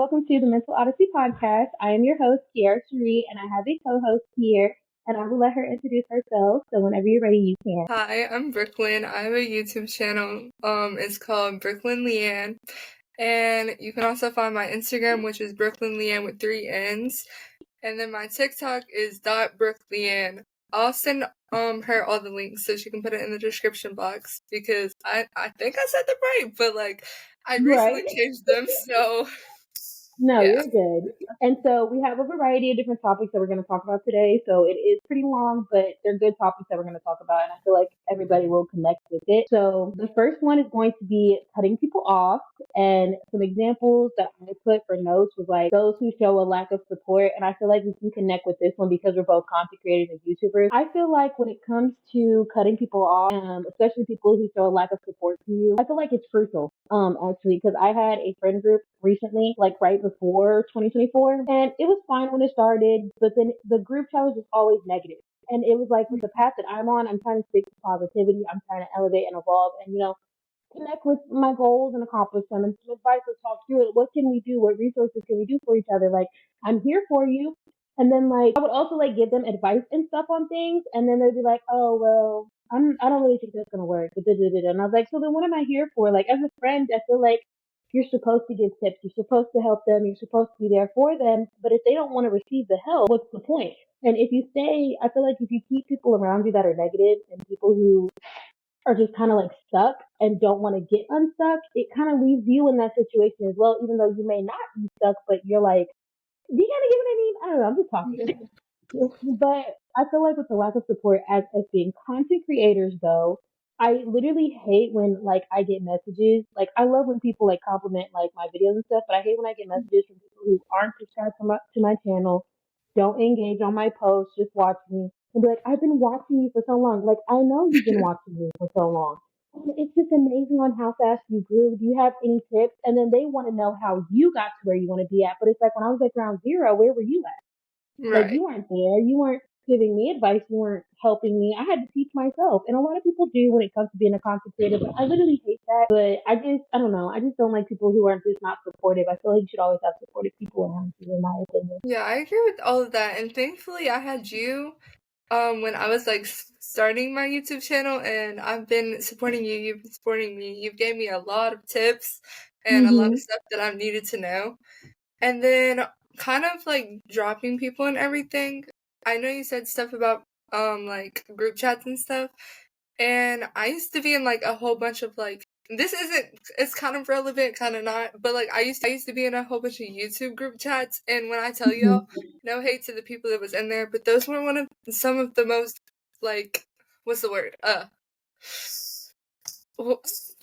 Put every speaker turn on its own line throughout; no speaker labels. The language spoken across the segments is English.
welcome to the Mental Odyssey podcast. I am your host, Kiara Cherie, and I have a co-host here, and I will let her introduce herself. So whenever you're ready, you can.
Hi, I'm Brooklyn. I have a YouTube channel. It's called Brooklyn Leanne. And you can also find my Instagram, which is Brooklyn Leanne with 3 N's. And then my TikTok is .brookleanne. I'll send her all the links so she can put it in the description box because I think I said them right, but I recently changed them, so
No,
yeah.
you're good. And so we have a variety of different topics that we're going to talk about today. So it is pretty long, but they're good topics that we're going to talk about. And I feel like everybody will connect with it. So the first one is going to be cutting people off. And some examples that I put for notes was like those who show a lack of support. And I feel like we can connect with this one because we're both content creators and YouTubers. I feel like when it comes to cutting people off, especially people who show a lack of support to you, I feel like it's crucial. Actually, because I had a friend group recently, like right before 2024, and it was fine when it started, but then the group chat was just always negative. And it was like with the path that I'm on, I'm trying to stick to positivity. I'm trying to elevate and evolve and, connect with my goals and accomplish them and some advice or talk through it. What can we do? What resources can we do for each other? Like, I'm here for you. And then like I would also like give them advice and stuff on things, and then they'd be like, "Oh well, I don't really think that's gonna work." And I was like, "So then what am I here for?" Like as a friend, I feel like you're supposed to give tips, you're supposed to help them, you're supposed to be there for them. But if they don't want to receive the help, what's the point? And if you stay, I feel like if you keep people around you that are negative and people who are just kind of like stuck and don't want to get unstuck, it kind of leaves you in that situation as well, even though you may not be stuck, but you're like, do you kind of get what I mean? I don't know. I'm just talking. But I feel like with the lack of support as being content creators though, I literally hate when like I get messages. Like I love when people like compliment like my videos and stuff, but I hate when I get messages from people who aren't subscribed to my channel, don't engage on my posts, just watch me and be like, I've been watching you for so long. Like I know you've been watching me for so long. And it's just amazing on how fast you grew. Do you have any tips? And then they want to know how you got to where you want to be at. But it's like when I was like ground zero, where were you at? Like
Right.
you weren't there. You weren't giving me advice. You weren't helping me. I had to teach myself. And a lot of people do when it comes to being a content creator, but I literally hate that. But I don't know. I just don't like people who are just not supportive. I feel like you should always have supportive people around you, in my opinion.
Yeah, I agree with all of that. And thankfully I had you when I was starting my YouTube channel, and I've been supporting you, you've been supporting me. You've gave me a lot of tips and a lot of stuff that I've needed to know. And then kind of like dropping people and everything. I know you said stuff about like group chats and stuff. And I used to be in like a whole bunch of like this isn't it's kind of relevant, kind of not, but like I used to be in a whole bunch of YouTube group chats, and when I tell y'all, no hate to the people that was in there, but those were some of the most like what's the word?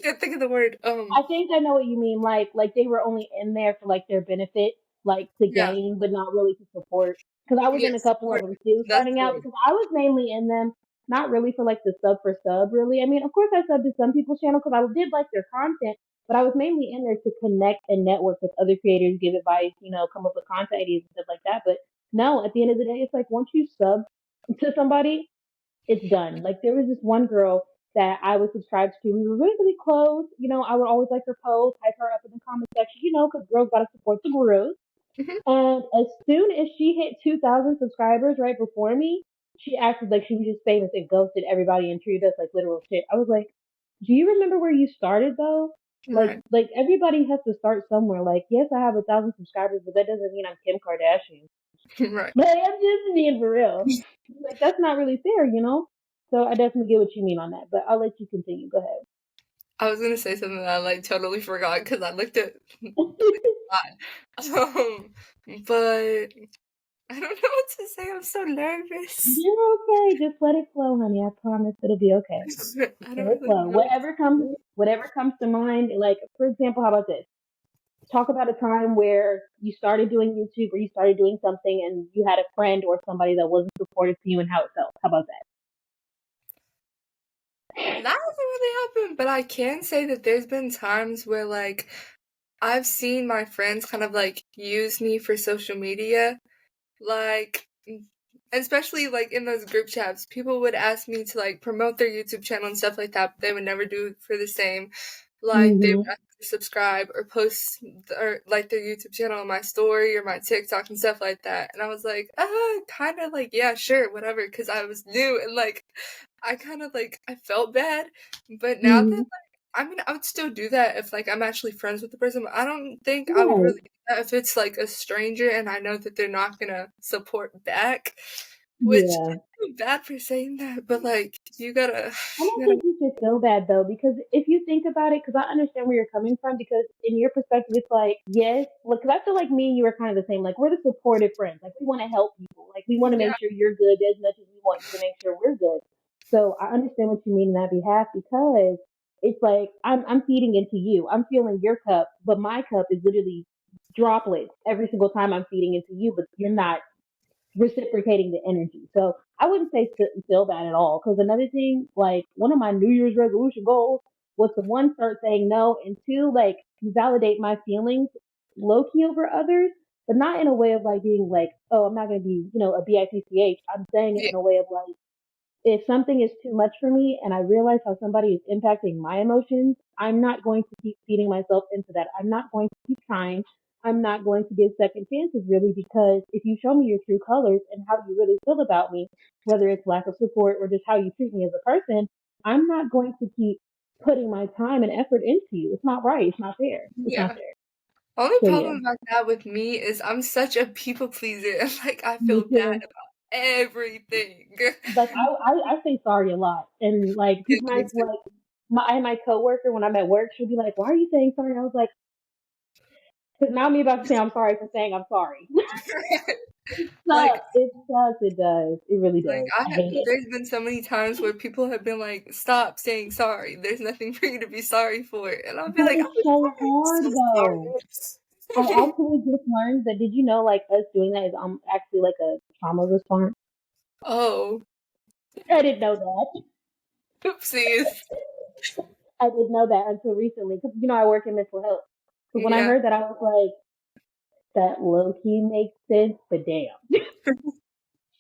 Can't think of the word.
I think I know what you mean. Like they were only in there for like their benefit, like to
Yeah.
gain, but not really to support. Because I was in a
Yes.
couple of them too,
That's
starting
the
out.
word.
Because I was mainly in them, not really for like the sub for sub. Really, I mean, of course I subbed to some people's channel because I did like their content, but I was mainly in there to connect and network with other creators, give advice, come up with content ideas and stuff like that. But no, at the end of the day, it's like once you sub to somebody, it's done. Like there was this one girl that I was subscribed to. We were really, really close. I would always like her post, hype her up in the comment section, because girls gotta support the girls.
Mhm.
And as soon as she hit 2,000 subscribers right before me, she acted like she was just famous and ghosted everybody and treated us like literal shit. I was like, do you remember where you started though?
Right.
Like everybody has to start somewhere. Like, yes, I have 1,000 subscribers, but that doesn't mean I'm Kim Kardashian.
Right.
Like, I'm just being for real. Like, that's not really fair. So I definitely get what you mean on that, but I'll let you continue. Go ahead.
I was gonna say something that I like totally forgot because I looked at um, but I don't know what to say. I'm so nervous.
You're okay. Just let it flow, honey. I promise it'll be okay.
I
Let
don't
it
really
flow.
know what to
Whatever comes to mind. Like, for example, how about this? Talk about a time where you started doing YouTube or you started doing something and you had a friend or somebody that wasn't supportive to you and how it felt. How about that?
say. That hasn't really happened, but I can say that there's been times where I've seen my friends kind of use me for social media, like especially in those group chats, people would ask me to promote their YouTube channel and stuff like that, but they would never do it for the same. like they would
Mm-hmm.
ask me to subscribe or post or like their YouTube channel on my story or my TikTok and stuff like that. And I was like, kind of like, yeah, sure, whatever, because I was new and like I kind of like I felt bad. But now that
Mm-hmm.
like I mean, I would still do that if like I'm actually friends with the person. But I don't think I would
Right.
really do that if it's like a stranger and I know that they're not gonna support back. Which
Yeah.
I feel bad for saying that, but like
I don't
you gotta
think you should feel bad though, because if you think about it, because I understand where you're coming from, because in your perspective, it's like, yes, look, because I feel like me and you are kind of the same. Like, we're the supportive friends. Like, we want to help people. Like, we want to
yeah
make sure you're good as much as we want you to make sure we're good. So I understand what you mean in that behalf, because it's like I'm feeding into you. I'm filling your cup, but my cup is literally droplets every single time I'm feeding into you, but you're not reciprocating the energy. So I wouldn't say feel bad at all. Because another thing, like one of my New Year's resolution goals was to one, start saying no, and two, like validate my feelings low key over others, but not in a way of like being like, oh, I'm not going to be, a bitch. I'm saying it
yeah
in a way of like, if something is too much for me and I realize how somebody is impacting my emotions, I'm not going to keep feeding myself into that. I'm not going to keep trying. I'm not going to give second chances really, because if you show me your true colors and how you really feel about me, whether it's lack of support or just how you treat me as a person, I'm not going to keep putting my time and effort into you. It's not right. It's not fair. It's not
yeah.
fair.
Only
So yeah,
problem about that with me is I'm such a people pleaser and like I
me
feel bad
too.
about everything.
Like I say sorry a lot, and like
Yeah,
people
me
might
too.
like my coworker when I'm at work, she'll be like, "Why are you saying sorry?" I was like, "Cause now me about to say I'm sorry for saying I'm sorry." It
Like
sucks. It sucks. It does. It really
like
does. I hate it.
there's been so many times where people have been like, "Stop saying sorry. There's nothing for you to be sorry for," and I'll be
But
like,
it's
"I'm
so
sorry. I'm
hard though.
so
I
sorry."
actually just learned that. Did you know like us doing that is actually like a trauma response?
Oh,
I didn't know that.
oopsies.
I didn't know that until recently, because I work in mental health. So when I
Yeah,
heard that, I was like, that low key makes sense, but damn.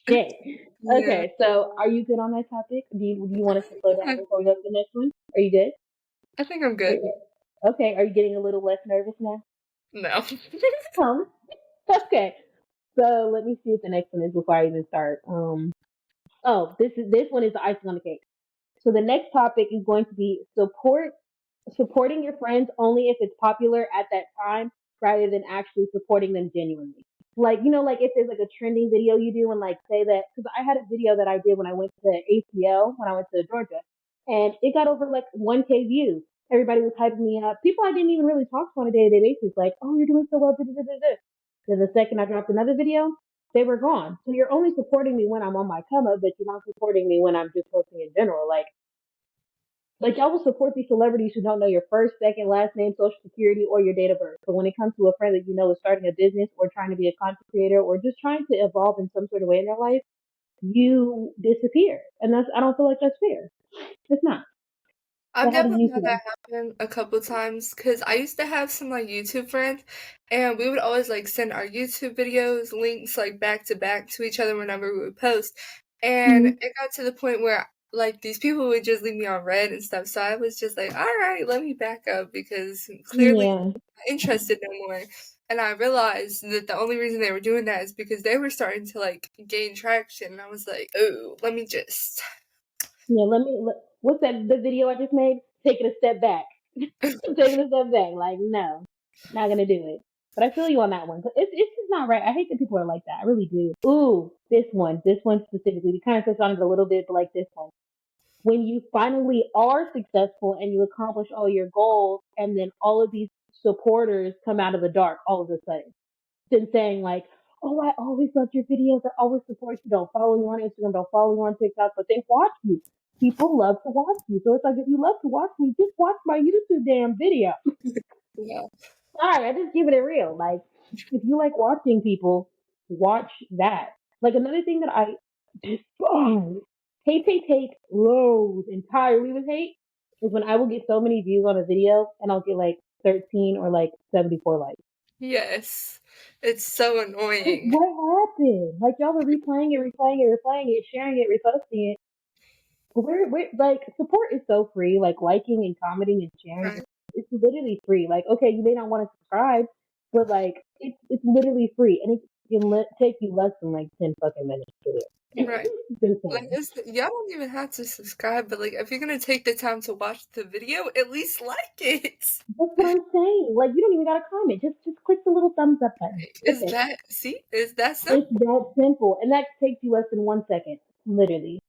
Shit.
yeah.
Okay, so are you good on that topic? Do you want us to slow down
I
before we go to the next one? Are you good?
I think I'm
Are
good.
you- Okay, are you getting a little less nervous now?
No.
Um, okay. So let me see what the next one is before I even start. Oh, this one is the icing on the cake. So the next topic is going to be supporting your friends only if it's popular at that time, rather than actually supporting them genuinely. Like, like if there's like a trending video you do and like say that, because I had a video that I did when I went to ACL, when I went to Georgia, and it got over like 1K views. Everybody was hyping me up. People I didn't even really talk to on a day to day basis, like, oh, you're doing so well. Da, da, da, da. Then the second I dropped another video, they were gone. So you're only supporting me when I'm on my come up, but you're not supporting me when I'm just posting in general. Like y'all will support these celebrities who don't know your first, second, last name, social security, or your date of birth. But when it comes to a friend that you know is starting a business or trying to be a content creator or just trying to evolve in some sort of way in their life, you disappear. And I don't feel like that's fair. It's not.
I've
So how do
definitely
you
had
feel?
that happen a couple times because I used to have some like YouTube friends, and we would always like send our YouTube videos links like back to back to each other whenever we would post. And
Mm,
it got to the point where like these people would just leave me on red and stuff. So I was just like, all right, let me back up because clearly
yeah.
I'm not interested no more. And I realized that the only reason they were doing that is because they were starting to like gain traction. And I was like, oh, let me just.
Yeah, what's that, the video I just made? Taking a step back. Taking a step back. Like, no, not going to do it. But I feel you on that one. It's just not right. I hate that people are like that. I really do. Ooh, this one specifically. We kind of touched on it a little bit, but like this one. When you finally are successful and you accomplish all your goals, and then all of these supporters come out of the dark all of a sudden, then saying like, "Oh, I always loved your videos. I always support you. Don't follow you on Instagram. Don't follow you on TikTok, but they watch you. People love to watch you. So it's like, if you love to watch me, just watch my YouTube damn video."
Yeah.
Sorry, I just giving it real. Like, if you like watching people, watch that. Like another thing that I despise, hate, loathe entirely with hate, is when I will get so many views on a video and I'll get like 13 or like 74 likes.
Yes. It's so
Like,
annoying.
what happened? Like, y'all are replaying it, sharing it, reposting it. Like, support is so free. Like, liking and commenting and sharing.
Right.
It's literally free. Like, okay, you may not want to subscribe, but like, it's literally free, and it can take you less than like 10 fucking minutes to do.
Right.
It's
Like,
insane.
y'all don't even have to subscribe, but like, if you're gonna take the time to watch the video, at least like it.
That's what I'm saying. Like, you don't even gotta comment. Just click the little thumbs up button. That's it.
Is that
It's
simple?
that simple, and that takes you less than 1 second, literally.